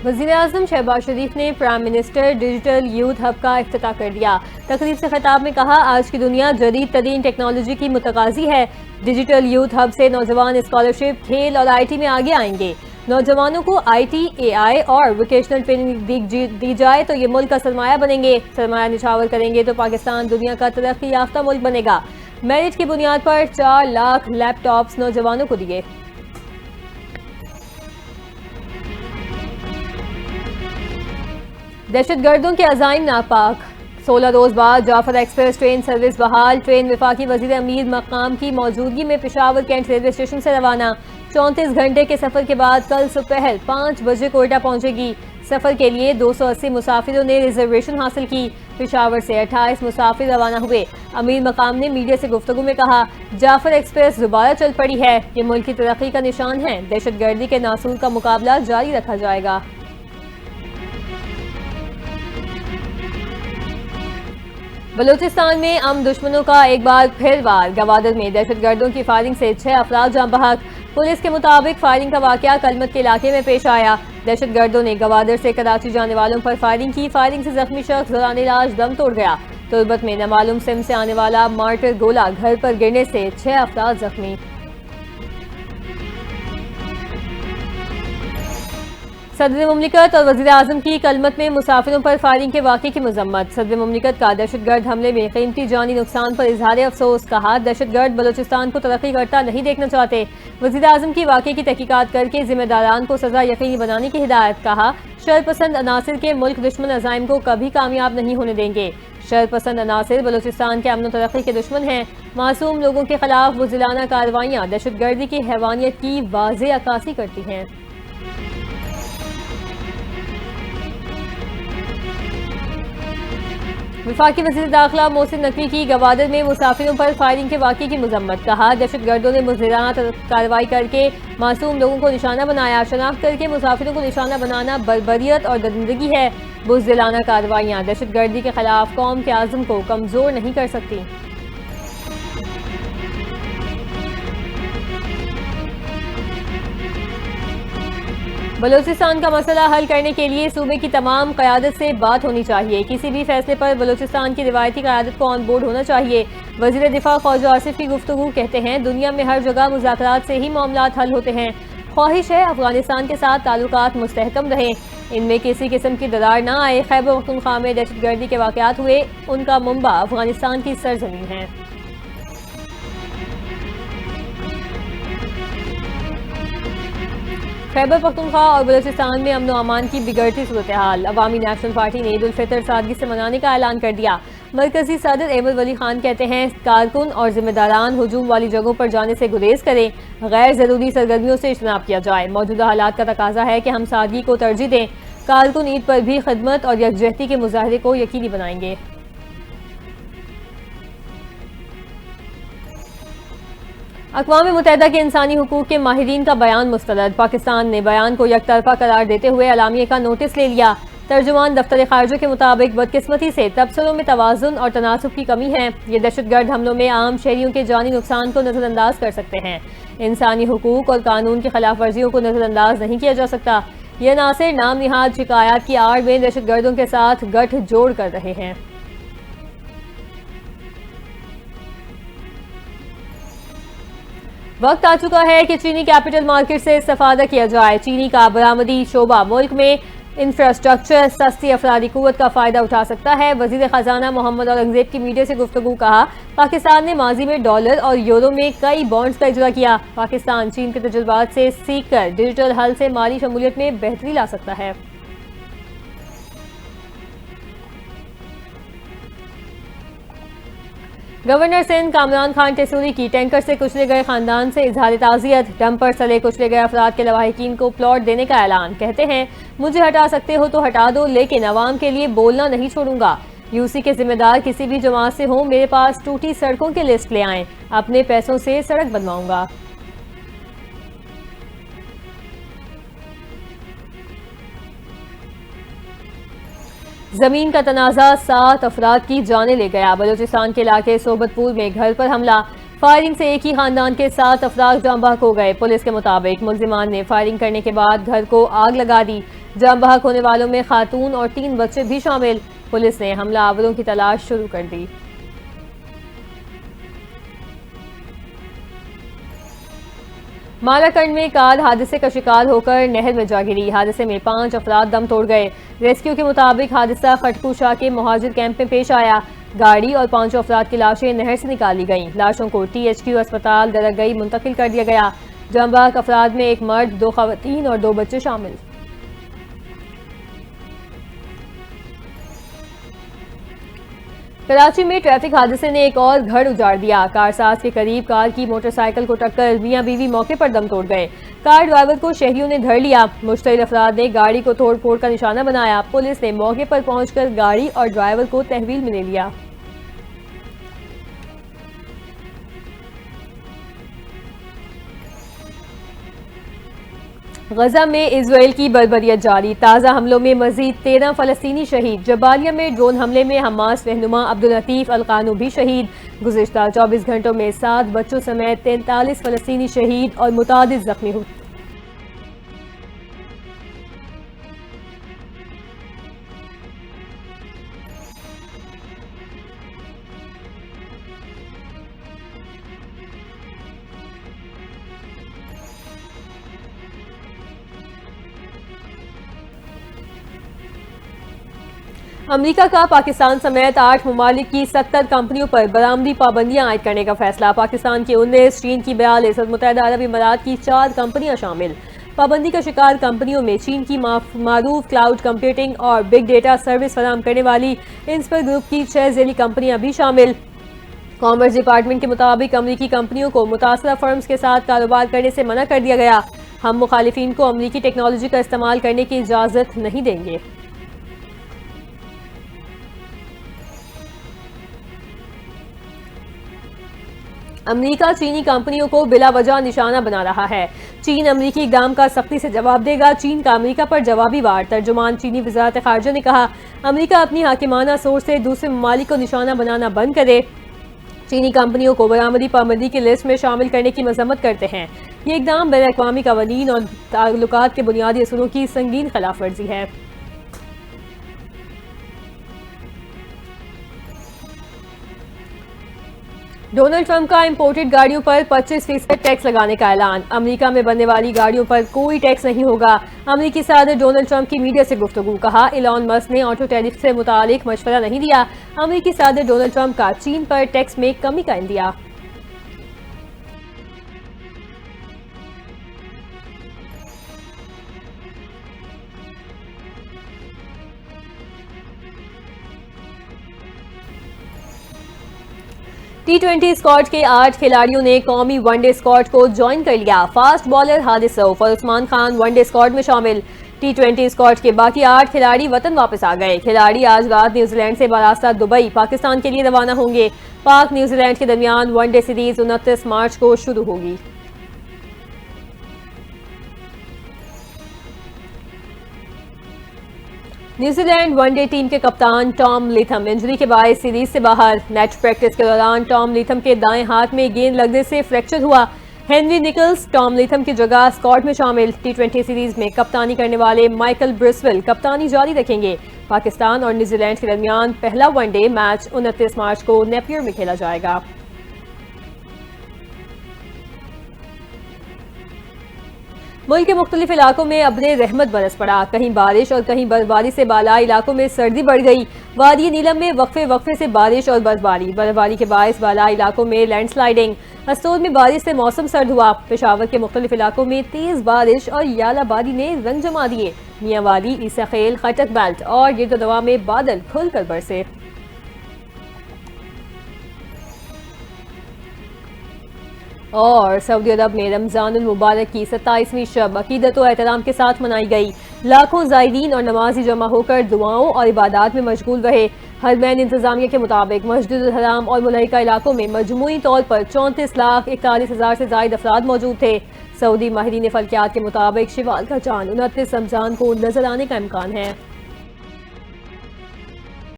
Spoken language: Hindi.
वज़ीर-ए-आज़म शहबाज शरीफ ने prime minister digital youth hub का इफ्तिताह कर दिया। तकरीब से खिताब में कहा, आज की दुनिया जदीद तरीन टेक्नोलॉजी की मुतकाज़ी है। डिजिटल यूथ हब से नौजवान स्कॉलरशिप, खेल और IT में आगे आएंगे। नौजवानों को IT, AI और वोकेशनल ट्रेनिंग दी जाए तो ये मुल्क का सरमाया बनेंगे। सरमाया निछावर करेंगे तो पाकिस्तान दुनिया का तरक्की याफ्ता मुल्क बनेगा। मेरिट की बुनियाद पर 4 लाख लैपटॉप्स नौजवानों को दिए। दहशतगर्दों के अज़ाइम नापाक, 16 रोज बाद जाफर एक्सप्रेस ट्रेन सर्विस बहाल। ट्रेन वफाकी वजीर अमीर मकाम की मौजूदगी में पेशावर कैंट रेलवे स्टेशन से रवाना। 34 घंटे के सफर के बाद कल सुपहर 5 बजे कोयटा पहुंचेगी। सफर के लिए 280 मुसाफिरों ने रिजर्वेशन हासिल की। पेशावर से 28 मुसाफिर रवाना हुए। अमीर मकाम ने मीडिया से गुफ्तगू में कहा, जाफर एक्सप्रेस दोबारा चल पड़ी है, ये मुल्क की तरक्की का निशान है। दहशतगर्दी के नासूर का मुकाबला जारी रखा जाएगा। बलूचिस्तान में दुश्मनों का एक बार फिर वार। गवादर में दहशतगर्दों की फायरिंग से 6 अफराद जाँ बहक। पुलिस के मुताबिक फायरिंग का वाकया कलमत के इलाके में पेश आया। दहशतगर्दों ने गवादर से कराची जाने वालों पर फायरिंग की। फायरिंग से जख्मी शख्स दौरान इलाज दम तोड़ गया। तुर्बत में नामालूम सिम से आने वाला मार्टर गोला घर पर गिरने से 6 अफराद जख्मी। सदर मुमलिकत और वज़ीर आज़म की कलमत में मुसाफिरों पर फायरिंग के वाक़े की मजम्मत। सदर मुमलिकत का दहशतगर्द हमले में कीमती जानी नुकसान पर इजहार अफसोस। कहा, दहशतगर्द बलूचिस्तान को तरक्की करता नहीं देखना चाहते। वज़ीर आज़म की वाक़े की तहकीकात करके जिम्मेदारान को सजा यकीनी बनाने की हिदायत। कहा, शरपसंद अनासिर के मुल्क दुश्मन अज़ाइम को कभी कामयाब नहीं होने देंगे। शरपसंद अनासिर बलूचिस्तान के अमन तरक्की के दुश्मन हैं। मासूम लोगों के खिलाफ बुज़दिलाना कार्रवाइयाँ दहशतगर्दी की हैवानियत की वाज़ेह अक्कासी करती हैं। वफाकी वज़ीर दाखिला मोहसिन नकवी की गवादर में मुसाफिरों पर फायरिंग के वाक़े की मजम्मत। कहा, दहशतगर्दों ने मुज़दिलाना कार्रवाई करके मासूम लोगों को निशाना बनाया। शनाख्त करके मुसाफिरों को निशाना बनाना बर्बरियत और दरिंदगी है। बुज़दिलाना कार्रवाइयाँ दहशतगर्दी के खिलाफ कौम के आज़म को कमज़ोर नहीं कर सकती। बलूचिस्तान का मसला हल करने के लिए सूबे की तमाम क़यादत से बात होनी चाहिए। किसी भी फैसले पर बलूचिस्तान की रिवायती क़यादत को ऑन बोर्ड होना चाहिए। वज़ीर दिफा ख्वाजा आसिफ की गुफ्तगू कहते हैं, दुनिया में हर जगह मुज़ाकरात से ही मामलात हल होते हैं। ख्वाहिश है अफगानिस्तान के साथ ताल्लुकात मुस्तहकम रहें, इनमें किसी किस्म की दरार ना आए। खैबर पख्तूनख्वा में दहशतगर्दी के वाक़यात हुए, उनका मुंबा अफगानिस्तान की सरजमीन है। खैबर पख्तूनख्वा और बलूचिस्तान में अमन व अमान की बिगड़ती सूरत हाल। अवामी नेशनल पार्टी ने ईद उल फितर सादगी से मनाने का ऐलान कर दिया। मरकजी सदर अहमद वली खान कहते हैं, कारकुन और जिम्मेदारान हुजूम वाली जगहों पर जाने से गुरेज करें, गैर जरूरी सरगर्मियों से इज्तनाब किया जाए। मौजूदा हालात का तकाजा है कि हम सादगी को तरजीह दें। कारकुन ईद पर भी खिदमत और यकजहती के मुजाहरे को यकीनी बनाएंगे। अक़वाम मुत्तहिदा के इंसानी हुकूक के माहिरीन का बयान मुस्तरद। पाकिस्तान ने बयान को यकतरफा करार देते हुए अलामिये का नोटिस ले लिया। तर्जुमान दफ्तर खारजा के मुताबिक बदकिस्मती से तबसरों में तवाज़ुन और तनासुब की कमी है। ये दहशतगर्द हमलों में आम शहरियों के जानी नुकसान को नज़रअंदाज कर सकते हैं। इंसानी हुकूक और कानून की खिलाफ वर्जियों को नज़रअंदाज नहीं किया जा सकता। ये नासिर नाम निहाद शिकायत की आड़ में दहशतगर्दों के साथ गठजोड़ कर रहे हैं। वक्त आ चुका है कि चीनी कैपिटल मार्केट से इस्तेफादा किया जाए। चीनी का बरामदी शोबा मुल्क में इंफ्रास्ट्रक्चर, सस्ती अफरादी कुव्वत का फायदा उठा सकता है। वजीर खजाना मोहम्मद औरंगजेब की मीडिया से गुफ्तगू। कहा, पाकिस्तान ने माजी में डॉलर और यूरो में कई बॉन्ड्स का इजरा किया। पाकिस्तान चीन के तजुर्बात से सीख कर डिजिटल हल से माली शमूलियत में बेहतरी ला सकता है। गवर्नर सिंध कामरान खान टेसूरी की टैंकर से कुचले गए खानदान से इजहार ताज़ियत। डंप पर सले कुचले गए अफराद के लवाहिकीन को प्लॉट देने का ऐलान। कहते हैं, मुझे हटा सकते हो तो हटा दो, लेकिन अवाम के लिए बोलना नहीं छोड़ूंगा। यूसी के जिम्मेदार किसी भी जमात से हों, मेरे पास टूटी सड़कों की लिस्ट ले आएं, अपने पैसों से सड़क बनवाऊंगा। जमीन का तनाजा 7 अफराद की जाने ले गया। बलूचिस्तान के इलाके सोबतपुर में घर पर हमला। फायरिंग से एक ही खानदान के 7 अफराद जाँ बहक हो गए। पुलिस के मुताबिक मुल्जिमान ने फायरिंग करने के बाद घर को आग लगा दी। जाम बहक होने वालों में खातून और 3 बच्चे भी शामिल। पुलिस ने हमलावरों की तलाश शुरू कर दी। मालाकंड में कार हादसे का शिकार होकर नहर में जा गिरी। हादसे में 5 अफराद दम तोड़ गए। रेस्क्यू के मुताबिक हादसा खटकू शाह के मुहाजिर कैंप में पेश आया। गाड़ी और 5 अफराद की लाशें नहर से निकाली गईं। लाशों को THQ अस्पताल दरगई मुंतकिल कर दिया गया। जामबाग अफराद में एक मर्द, 2 खवातीन और 2 बच्चे शामिल। कराची में ट्रैफिक हादसे ने एक और घर उजाड़ दिया। कारसाज के करीब कार की मोटरसाइकिल को टक्कर, मियां बीवी मौके पर दम तोड़ गए। कार ड्राइवर को शहरियों ने धर लिया। मुश्तइल अफराद ने गाड़ी को तोड़ फोड़ का निशाना बनाया। पुलिस ने मौके पर पहुंचकर गाड़ी और ड्राइवर को तहवील में ले लिया। गजा में इजराइल की बर्बरियत जारी। ताज़ा हमलों में मजीद 13 फलस्तीनी शहीद। जबालिया में ड्रोन हमले में हमास रहनुमा अब्दुल लतीफ अल-कानू भी शहीद। गुज़िश्ता 24 घंटों में 7 बच्चों समेत 43 फलस्तीनी शहीद और मुतादिद जख्मी हुए। अमेरिका का पाकिस्तान समेत 8 ममालिक की 70 कंपनियों पर बरामदी पाबंदियां आयद करने का फैसला। पाकिस्तान की 19, चीन की 42 और मुत्तहिदा अरब इमारात की 4 कंपनियां शामिल। पाबंदी का शिकार कंपनियों में चीन की मारूफ क्लाउड कंप्यूटिंग और बिग डेटा सर्विस फराहम करने वाली इंस्पर ग्रुप की 6 ज़ेली कंपनियां भी शामिल। कॉमर्स डिपार्टमेंट के मुताबिक अमरीकी कंपनियों को मुतासरा फर्म्स के साथ कारोबार करने से मना कर दिया गया। हम मुखालिफिन को अमरीकी टेक्नोलॉजी का इस्तेमाल करने की इजाज़त नहीं देंगे। अमेरिका चीनी कंपनियों को बिला वजह निशाना बना रहा है। चीन अमेरिकी इक़दाम का सख्ती से जवाब देगा। चीन का अमेरिका पर जवाबी वार। तर्जुमान चीनी वज़ारत ख़ारजा ने कहा, अमेरिका अपनी हाकिमाना सोच से दूसरे ममालिक को निशाना बनाना बंद करे। चीनी कंपनियों को बरामदी पाबंदी की लिस्ट में शामिल करने की मजम्मत करते हैं। ये इक़दाम बैन अक़वामी क़वानीन और ताल्लुकात के बुनियादी असूलों की संगीन खिलाफ वर्जी है। डोनाल्ड ट्रंप का इंपोर्टेड गाड़ियों पर 25% टैक्स लगाने का ऐलान। अमेरिका में बनने वाली गाड़ियों पर कोई टैक्स नहीं होगा। अमेरिकी सदर डोनाल्ड ट्रंप की मीडिया से गुफ्तगू। कहा, इलॉन मस्क ने ऑटो टैरिफ से मुतालिक मशवरा नहीं दिया। अमेरिकी सदर डोनाल्ड ट्रंप का चीन पर टैक्स में कमी का इंदिया। T20 स्क्वाड के 8 खिलाड़ियों ने कौमी वनडे स्क्वाड को ज्वाइन कर लिया। फास्ट बॉलर हादिस सऊफ और उस्मान खान वनडे स्क्वाड में शामिल। T20 स्क्वाड के बाकी 8 खिलाड़ी वतन वापस आ गए। खिलाड़ी आज रात न्यूजीलैंड से बारास्ता दुबई पाकिस्तान के लिए रवाना होंगे। पाक न्यूजीलैंड के दरमियान वनडे सीरीज 29 मार्च को शुरू होगी। न्यूजीलैंड वनडे टीम के कप्तान टॉम लीथम इंजरी के बायस सीरीज से बाहर। नेट प्रैक्टिस के दौरान टॉम लीथम के दाएं हाथ में गेंद लगने से फ्रैक्चर हुआ। हेनरी निकल्स टॉम लीथम की जगह स्क्वाड में शामिल। T20 सीरीज में कप्तानी करने वाले माइकल ब्रिसवेल कप्तानी जारी रखेंगे। पाकिस्तान और न्यूजीलैंड के दरमियान पहला वनडे मैच 29 मार्च को नेपियर में खेला जाएगा। मुल्क के मुख्तलिफ इलाकों में अब्रे रहमत बरस पड़ा। कहीं बारिश और कहीं बर्फबारी से बाला इलाकों में सर्दी बढ़ गई। वादी नीलम में वक्फे वक्फे से बारिश और बर्फबारी के बायस बाला इलाकों में लैंडस्लाइडिंग। हस्तोद में बारिश से मौसम सर्द हुआ। पेशावर के मुख्तलिफ इलाकों में तेज बारिश और यालाबारी ने रंग जमा दिए। मियांवाली, ईसा खेल, खटक बेल्ट और गिरदोनवा में बादल खुलकर बरसे। और सऊदी अरब में रमजानुल मुबारक की 27वीं शब अकीदत और एहतराम के साथ मनाई गई। लाखों ज़ायरीन और नमाजी जमा होकर दुआओं और इबादत में मशगूल रहे। हरमैन इंतजामिया के मुताबिक मस्जिदुल हराम और मुलहिका इलाकों में मजमूई तौर पर 34,41,000 से ज़ायद अफराद मौजूद थे। सऊदी माहिरीन फल्कियात के मुताबिक शिवाल का चांद 29 रमजान को नजर आने का इम्कान है।